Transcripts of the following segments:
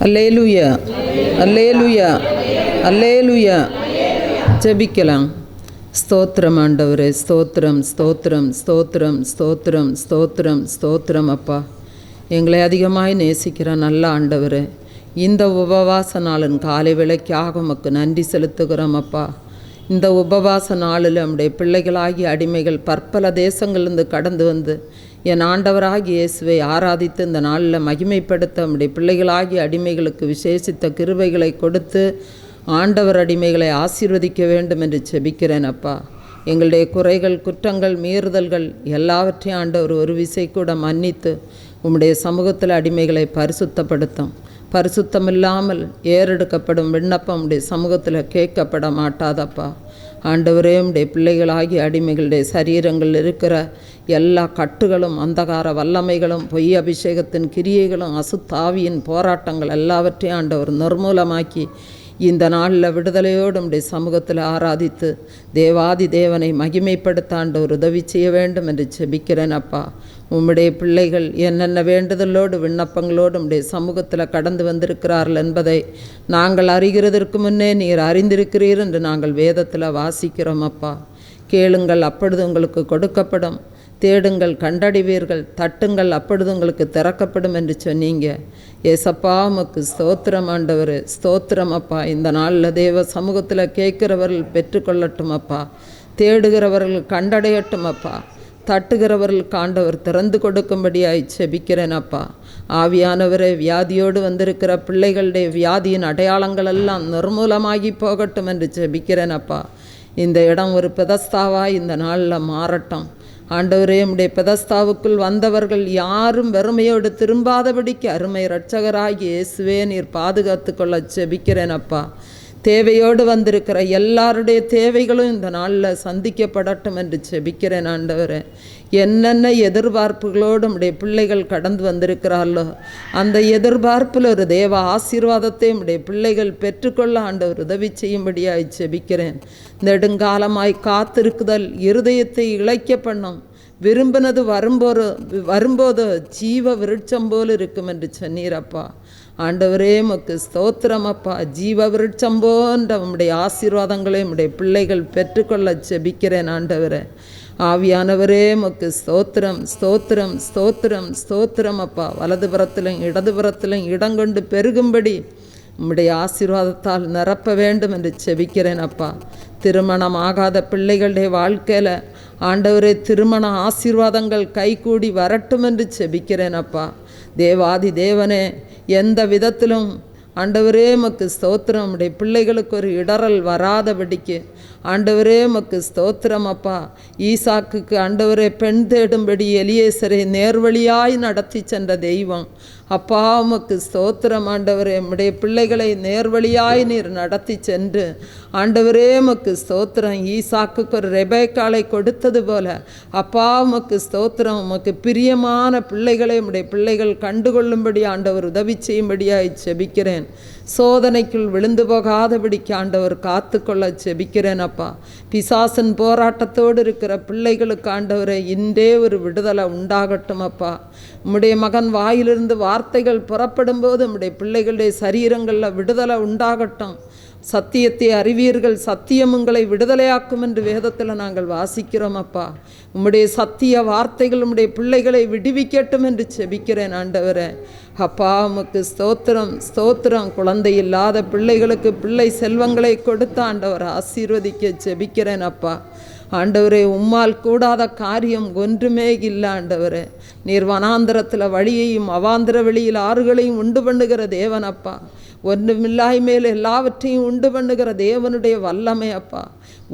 அல்லேலூயா, அல்லேலூயா, அல்லேலூயா. ஜெபிக்கலாம். ஸ்தோத்திரம் ஆண்டவரே, ஸ்தோத்திரம், ஸ்தோத்திரம், ஸ்தோத்திரம், ஸ்தோத்திரம், ஸ்தோத்திரம், ஸ்தோத்திரம். அப்பா, எங்களை அதிகமாய் நேசிக்கிற நல்ல ஆண்டவரே, இந்த உபவாச நாளின் காலை வேளைக்காக உமக்கு நன்றி செலுத்துகிறோம். அப்பா, இந்த உபவாச நாளில் நம்முடைய பிள்ளைகளாகிய அடிமைகள் பற்பல தேசங்களிலிருந்து கடந்து வந்து என் ஆண்டவராகிய இயேசுவை ஆராதித்து இந்த நாளில் மகிமைப்படுத்த நம்முடைய பிள்ளைகளாகிய அடிமைகளுக்கு விசேஷித்த கிருபைகளை கொடுத்து ஆண்டவர் அடிமைகளை ஆசீர்வதிக்க வேண்டும் என்று செபிக்கிறேன். அப்பா, எங்களுடைய குறைகள், குற்றங்கள், மீறுதல்கள் எல்லாவற்றையும் ஆண்டவர் ஒரு விசை கூட மன்னித்து உம்முடைய சமூகத்தில் அடிமைகளை பரிசுத்தப்படுத்தும். பரிசுத்தமில்லாமல் ஏறெடுக்கப்படும் விண்ணப்பம் உடைய சமூகத்தில் கேட்கப்பட மாட்டாதப்பா. ஆண்டவரே, உடைய பிள்ளைகளாகிய அடிமைகளுடைய சரீரங்கள் இருக்கிற எல்லா கட்டுகளும், அந்தகார வல்லமைகளும், பொய் அபிஷேகத்தின் கிரியைகளும், அசுத்தாவியின் போராட்டங்கள் எல்லாவற்றையும் ஆண்டவர் நிர்மூலமாக்கி இந்த நாளில் விடுதலையோடு உடைய சமூகத்தில் ஆராதித்து தேவாதி தேவனை மகிமைப்படுத்த ஆண்டவர் உதவி செய்ய வேண்டும் என்று செபிக்கிறேன். அப்பா, உம்முடைய பிள்ளைகள் என்னென்ன வேண்டுதலோடு விண்ணப்பங்களோடு உடைய சமூகத்தில் கடந்து வந்திருக்கிறார்கள் என்பதை நாங்கள் அறிகிறதற்கு முன்னே நீர் அறிந்திருக்கிறீர் என்று நாங்கள் வேதத்தில் வாசிக்கிறோம். அப்பா, கேளுங்கள், அப்பொழுது உங்களுக்கு கொடுக்கப்படும், தேடுங்கள், கண்டடைவீர்கள், தட்டுங்கள், அப்பொழுது உங்களுக்கு திறக்கப்படும் என்று சொன்னீங்க. ஏசப்பா, உமக்கு ஸ்தோத்திரம் ஆண்டவர், ஸ்தோத்திரம். அப்பா, இந்த நாளில் தேவ சமூகத்தில் கேட்கிறவர்கள் பெற்றுக்கொள்ளட்டும். அப்பா, தேடுகிறவர்கள் கண்டடையட்டும். அப்பா, தட்டுகிறவர்களுக்கு ஆண்டவர் திறந்து கொடுக்கும்படியாய் செபிக்கிறேன். அப்பா, ஆவியானவரே, வியாதியோடு வந்திருக்கிற பிள்ளைகளுடைய வியாதியின் அடையாளங்கள் எல்லாம் நிர்மூலமாகி போகட்டும் என்று செபிக்கிறேன். அப்பா, இந்த இடம் ஒரு பெதஸ்தாவாய் இந்த நாளில் மாறட்டும். ஆண்டவரே, உம்முடைய பெதஸ்தாவுக்குள் வந்தவர்கள் யாரும் வெறுமையோடு திரும்பாதபடிக்கு அருமை இரட்சகராகி இயேசுவே நீர் பாதுகாத்து கொள்ள செபிக்கிறேன். அப்பா, தேவையோடு வந்திருக்கிற எல்லாருடைய தேவைகளும் இந்த நாளில் சந்திக்கப்படட்டும் என்று செபிக்கிறேன். ஆண்டவரே, என்னென்ன எதிர்பார்ப்புகளோடு உடைய பிள்ளைகள் கடந்து வந்திருக்கிறார்களோ அந்த எதிர்பார்ப்பில் ஒரு தேவ ஆசீர்வாதத்தை உடைய பிள்ளைகள் பெற்றுக்கொள்ள ஆண்டவர் உதவி செய்யும்படியாய் செபிக்கிறேன். நெடுங்காலமாய் காத்திருக்குதல் இருதயத்தை இளைக்க பண்ணும், விரும்பினது வரும்போது ஜீவ விருட்சம் போல் இருக்கும் என்று சொன்னீரப்பா. ஆண்டவரே, உமக்கு ஸ்தோத்திரம். அப்பா, ஜீவ விருட்சம் போன்ற உம்முடைய ஆசீர்வாதங்களை உம்முடைய பிள்ளைகள் பெற்றுக்கொள்ள செபிக்கிறேன். ஆண்டவரே, ஆவியானவரே, உமக்கு ஸ்தோத்திரம், ஸ்தோத்திரம், ஸ்தோத்திரம், ஸ்தோத்திரம். அப்பா, வலதுபுறத்திலும் இடதுபுறத்திலும் இடங்கொண்டு பெருகும்படி உம்முடைய ஆசீர்வாதத்தால் நிரப்ப வேண்டும் என்று செபிக்கிறேன். அப்பா, திருமணம் ஆகாத பிள்ளைகளுடைய வாழ்க்கையில் ஆண்டவரே திருமண ஆசீர்வாதங்கள் கைகூடி வரட்டும் என்று செபிக்கிறேன். அப்பா, தேவாதி தேவனே, எந்த விதத்திலும் ஆண்டவரே உமக்கு ஸ்தோத்திரம், உம்முடைய பிள்ளைகளுக்கு ஒரு இடறல் வராதபடிக்கு ஆண்டவரே உமக்கு ஸ்தோத்திரம். அப்பா, ஈசாக்குக்கு ஆண்டவரே பெண் தேடும்படி எலியேசரை நேர்வழியாய் நடத்தி சென்ற தெய்வம். அப்பா, உமக்கு ஸ்தோத்திரம். ஆண்டவரே, உம்முடைய பிள்ளைகளை நேர்வழியாய் நீர் நடத்தி சென்று ஆண்டவரே உமக்கு ஸ்தோத்திரம். ஈசாக்குக்கு ஒரு ரெபேக்காளை கொடுத்தது போல அப்பா, உமக்கு ஸ்தோத்திரம். உமக்கு பிரியமான பிள்ளைகளை உம்முடைய பிள்ளைகள் கண்டுகொள்ளும்படி ஆண்டவர் உதவி செய்யும்படியாய் செபிக்கிறேன். சோதனைக்குள் விழுந்து போகாதபடிக்கு ஆண்டவர் காத்துக்கொள்ள செபிக்கிறேன். அப்பா, பிசாசின் போராட்டத்தோடு இருக்கிற பிள்ளைகளுக்கு ஆண்டவரை இன்றே ஒரு விடுதலை உண்டாகட்டும். அப்பா, உம்முடைய மகன் வாயிலிருந்து வார்த்தைகள் புறப்படும்போது உம்முடைய பிள்ளைகளுடைய சரீரங்களில் விடுதலை உண்டாகட்டும். சத்தியத்தை அறிவீர்கள், சத்தியம் உங்களை விடுதலையாக்கும் என்று வேதத்தில் நாங்கள் வாசிக்கிறோம். அப்பா, உம்முடைய சத்திய வார்த்தைகள் உம்முடைய பிள்ளைகளை விடுவிக்கட்டும் என்று செபிக்கிறேன். ஆண்டவரே, அப்பா, உமக்கு ஸ்தோத்திரம், ஸ்தோத்திரம். குழந்தை இல்லாத பிள்ளைகளுக்கு பிள்ளை செல்வங்களை கொடுத்து ஆண்டவர் ஆசீர்வதிக்க செபிக்கிறேன். அப்பா, ஆண்டவரே, உம்மால் கூடாத காரியம் ஒன்றுமே இல்லை. ஆண்டவரே, நீர் வனாந்திரத்தில் வழியையும் அவாந்திர வெளியில் ஆறுகளையும் உண்டு பண்ணுகிற தேவன். அப்பா, ஒன்றுமில்லாய் மேல் எல்லாவற்றையும் உண்டு பண்ணுகிற தேவனுடைய வல்லமை. அப்பா,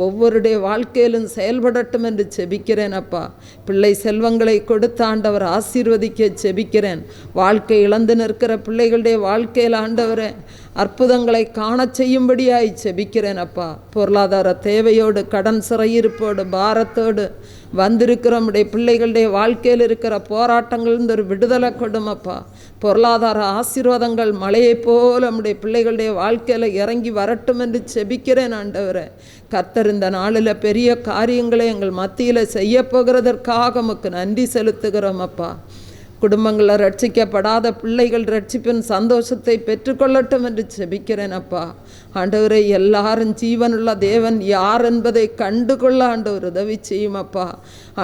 ஒவ்வொருடைய வாழ்க்கையிலும் செயல்படட்டும் என்று செபிக்கிறேன். அப்பா, பிள்ளை செல்வங்களை கொடுத்து ஆண்டவர் ஆசீர்வதிக்க செபிக்கிறேன். வாழ்க்கை இழந்து நிற்கிற பிள்ளைகளுடைய வாழ்க்கையில் ஆண்டவரே அற்புதங்களை காண செய்யும்படியாய் செபிக்கிறேன். அப்பா, பொருளாதார தேவையோடு, கடன் சிறையிருப்போடு, பாரத்தோடு வந்திருக்கிற நம்முடைய பிள்ளைகளுடைய வாழ்க்கையில் இருக்கிற போராட்டங்கள் ஒரு விடுதலை கொடும். அப்பா, பொருளாதார ஆசீர்வாதங்கள் மழையை போல நம்முடைய பிள்ளைகளுடைய வாழ்க்கையில் இறங்கி வரட்டும் என்று செபிக்கிறேன். ஆண்டவரே, கர்த்தர் இந்த நாளில் பெரிய காரியங்களை எங்கள் மத்தியில் செய்ய போகிறதற்காக உமக்கு நன்றி செலுத்துகிறோம். அப்பா, குடும்பங்களில் ரட்சிக்கப்படாத பிள்ளைகள் ரட்சிப்பின் சந்தோஷத்தை பெற்றுக்கொள்ளட்டும் என்று ஜெபிக்கிறேன் அப்பா. ஆண்டவரே, எல்லாரும் ஜீவனுள்ள தேவன் யார் என்பதை கண்டுகொள்ள ஆண்டவர் உதவி செய்யும் அப்பா.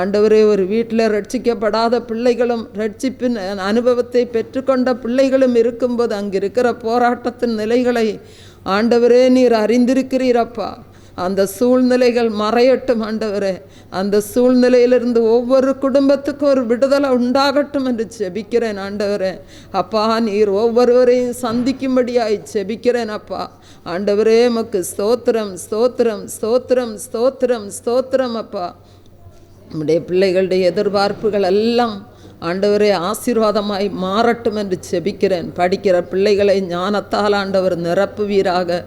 ஆண்டவரே, ஒரு வீட்டில் ரட்சிக்கப்படாத பிள்ளைகளும் ரட்சிப்பின் அனுபவத்தை பெற்றுக்கொண்ட பிள்ளைகளும் இருக்கும்போது அங்கே இருக்கிற போராட்டத்தின் நிலைகளை ஆண்டவரே நீர் அறிந்திருக்கிறீரப்பா. அந்த சூழ்நிலைகள் மறையட்டும் ஆண்டவரே. அந்த சூழ்நிலையிலிருந்து ஒவ்வொரு குடும்பத்துக்கும் ஒரு விடுதலை உண்டாகட்டும் என்று ஜெபிக்கிறேன் ஆண்டவரே. அப்பா, நீர் ஒவ்வொருவரையும் சந்திக்கும்படியாய் ஜெபிக்கிறேன் அப்பா. ஆண்டவரே, உமக்கு ஸ்தோத்திரம் ஸ்தோத்திரம் ஸ்தோத்திரம் ஸ்தோத்திரம் ஸ்தோத்திரம் அப்பா. நம்முடைய பிள்ளைகளுடைய எதிர்பார்ப்புகள் எல்லாம் ஆண்டவரே ஆசீர்வாதமாய் மாறட்டும் என்று ஜெபிக்கிறேன். படிக்கிற பிள்ளைகளை ஞானத்தால் ஆண்டவர் நிரப்புவீராக.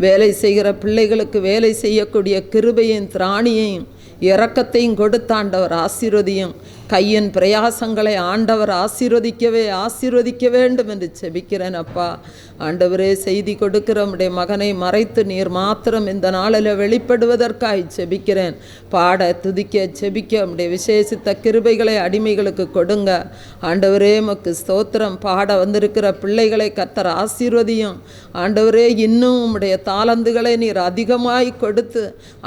வேலை செய்கிற பிள்ளைகளுக்கு வேலை செய்யக்கூடிய கிருபையும் திராணியையும் இரக்கத்தையும் கொடுத்த ஆண்டவர் ஆசீர்வதியும். கையின் பிரயாசங்களை ஆண்டவர் ஆசீர்வதிக்க வேண்டும் என்று ஜெபிக்கிறேன் அப்பா. ஆண்டவரே, செய்தி கொடுக்கிற உம்முடைய மகனை மறைத்து நீர் மாத்திரம் இந்த நாளில் வெளிப்படுவதற்காய் ஜெபிக்கிறேன். பாட துதிக்க ஜெபிக்க உம்முடைய விசேஷித்த கிருபைகளை அடிமைகளுக்கு கொடுங்க ஆண்டவரே. உமக்கு ஸ்தோத்திரம். பாட வந்திருக்கிற பிள்ளைகளை கர்த்தர் ஆசீர்வதியும் ஆண்டவரே. இன்னும் உம்முடைய தாளந்துகளை நீர் அதிகமாய் கொடுத்து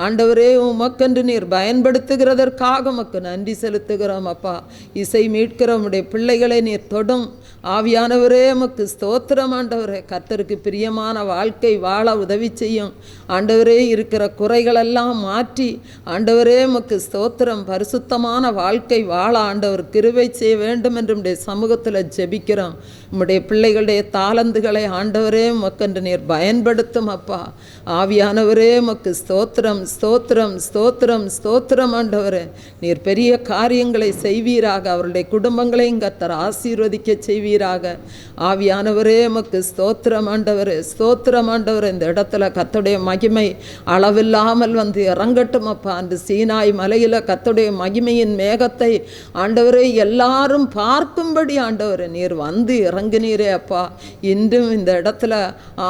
ஆண்டவரே உமக்கென்று நீர் பயன்படுத்துகிறதற்காக உமக்கு நன்றி செலுத்துகிறோம் அப்பா. இசை மீட்கிற உம்முடைய பிள்ளைகளை நீர் தொடும் ஆவியானவரே. உமக்கு ஸ்தோத்திரம் ஆண்டவரே. கர்த்தருக்கு பிரியமான வாழ்க்கை வாழ உதவி செய்யும் ஆண்டவரே. இருக்கிற குறைகளெல்லாம் மாற்றி ஆண்டவரே உமக்கு ஸ்தோத்திரம். பரிசுத்தமான வாழ்க்கை வாழ ஆண்டவர் கிருபை செய்ய வேண்டும் என்று உம்முடைய சமூகத்தில் ஜெபிக்கிறோம். உம்முடைய பிள்ளைகளுடைய தாளந்துகளை ஆண்டவரே உமக்கென்று நீர் பயன்படுத்தும் அப்பா. ஆவியானவரே, உமக்கு ஸ்தோத்திரம் ஸ்தோத்திரம் ஸ்தோத்திரம் ஸ்தோத்திரம் ஆண்டவரே. நீர் பெரிய காரியங்களை செய்வீராக. அவருடைய குடும்பங்களையும் கர்த்தர் ஆசீர்வதிக்க செய்வீராக. ஆவியானவரே, உமக்கு ஸ்தோத்திரம் ஆண்டவரே ஸ்தோத்திரம் ஆண்டவரே. இந்த இடத்துல கர்த்தருடைய மகிமை அளவில்லாமல் வந்து இறங்கட்டும் அப்பா. அந்த சீனாய் மலையில் கர்த்தருடைய மகிமையின் மேகத்தை ஆண்டவரே எல்லாரும் பார்க்கும்படி ஆண்டவரே நீர் வந்து இறங்குனீரே அப்பா. இன்றும் இந்த இடத்துல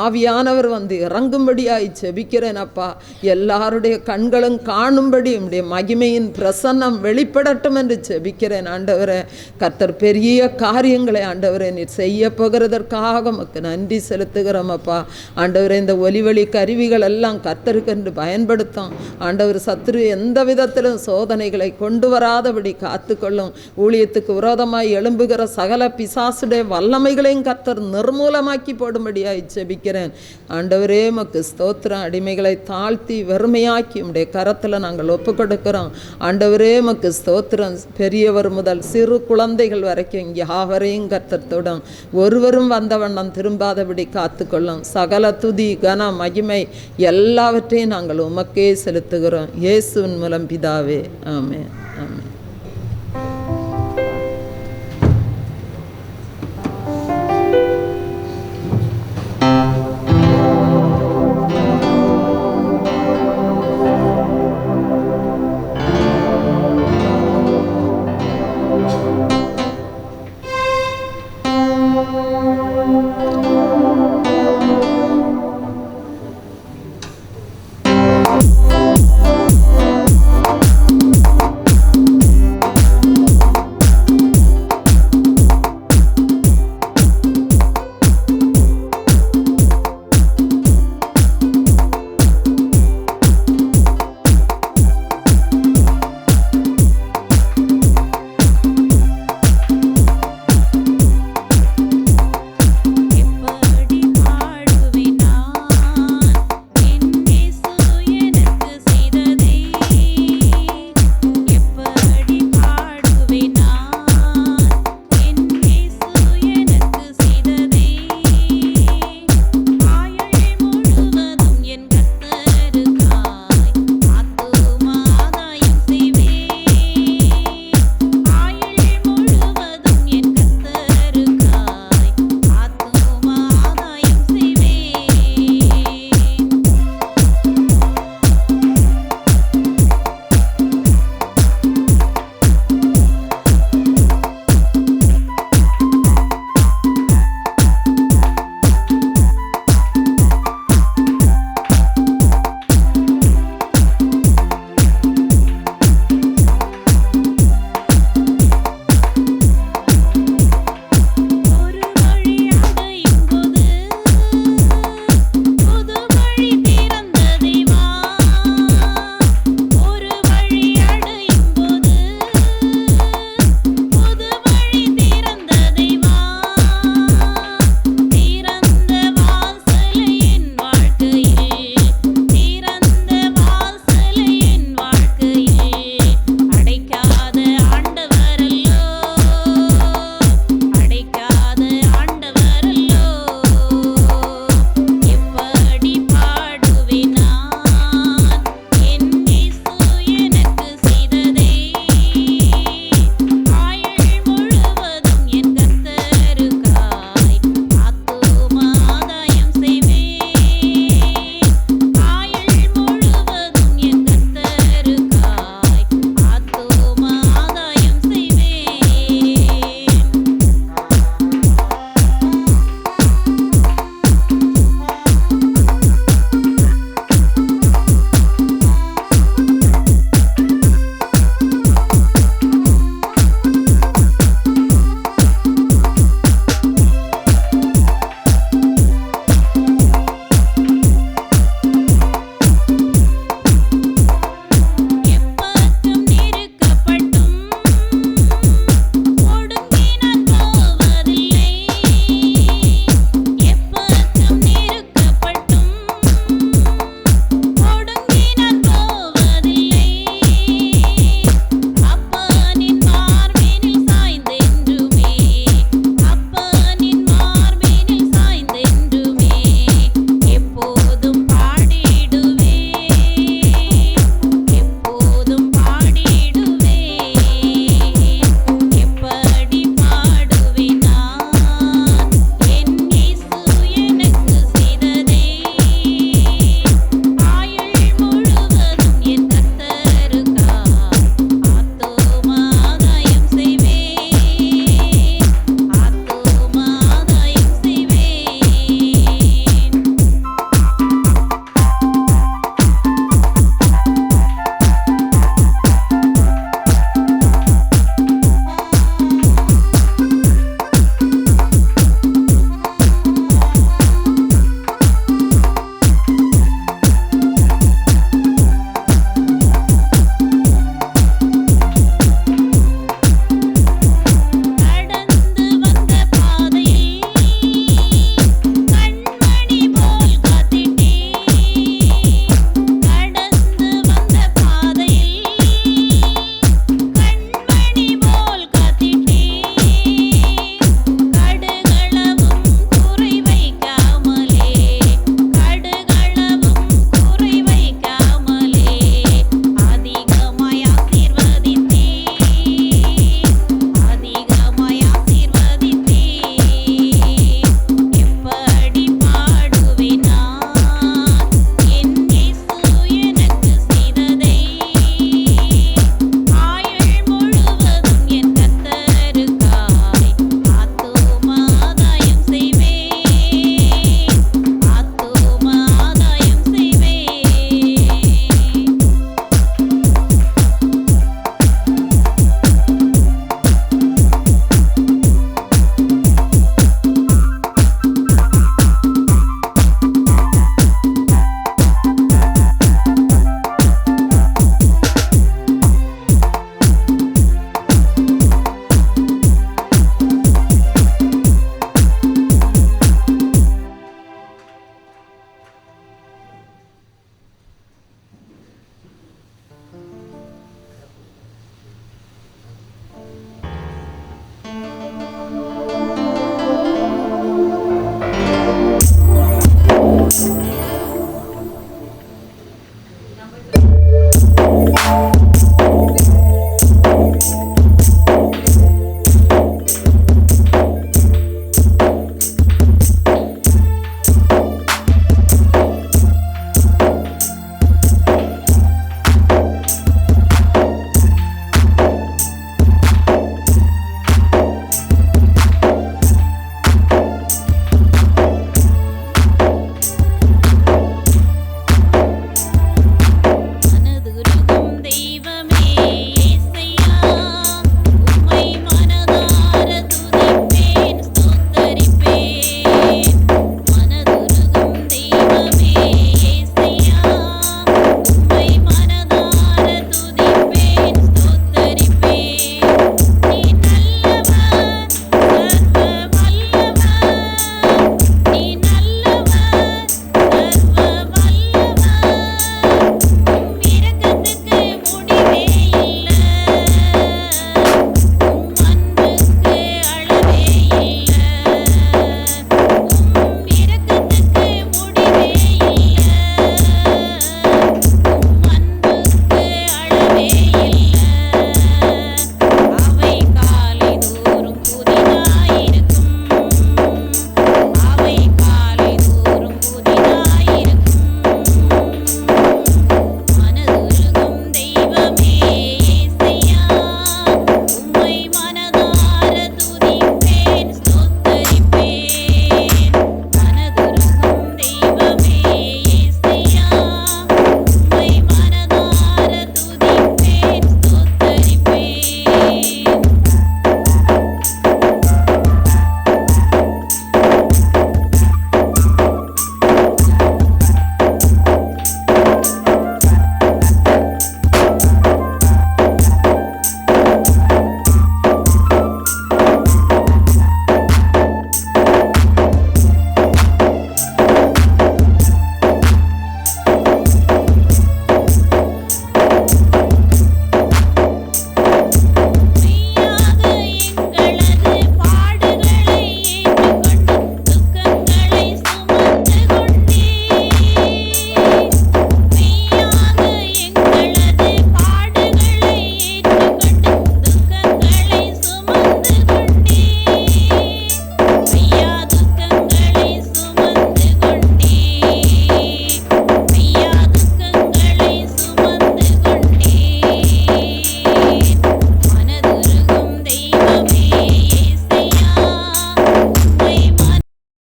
ஆவியானவர் வந்து இறங்கும்படியாய் ஜெபிக்கிறேன் அப்பா. எல்லாருடைய கண்களும் காணும்படி உம்முடைய மகிமையின் பிரசன்னம் வெளிப்படட்டும் என்று ஜெபிக்கிறேன் ஆண்டவரே. கர்த்தர் பெரிய காரியங்களை ஆண்டவரே நீர் செய்ய போகிறதற்காக உமக்கு நன்றி செலுத்துகிறோம் அப்பா. ஆண்டவரே, இந்த ஒலிவழி கருவிகள் எல்லாம் கர்த்தருக்கென்று பயன்படுத்தும் ஆண்டவர். சத்துரு எந்த விதத்திலும் சோதனைகளை கொண்டு வராதபடி காத்துக்கொள்ளும். ஊழியத்துக்கு விரோதமாய் எழும்புகிற சகல பிசாசுடைய வல்லமைகளையும் கர்த்தர் நிர்மூலமாக்கி போடும்படியாய் ஜெபிக்கிறேன் ஆண்டவரே. உமக்கு ஸ்தோத்திரம். அடிமைகளை தாழ்த்தி வெறுமையாக்கி உம்முடைய கரத்தில் நாங்கள் ஒப்பு கொடுக்கிறோம் ஆண்டவரே. உமக்கு ஸ்தோத்திரம். பெரியவர் முதல் சிறு குழந்தைகள் வரைக்கும் யாவரையும் கர்த்தர் தொடும். ஒருவரும் வந்த வண்ணம் திரும்பாதபடி காத்துக்கொள்ளும். சகல துதி கன மகிமை எல்லாவற்றையும் நாங்கள் உமக்கே செலுத்துகிறோம் இயேசுவின் மூலம் பிதாவே. ஆமென் ஆமென்.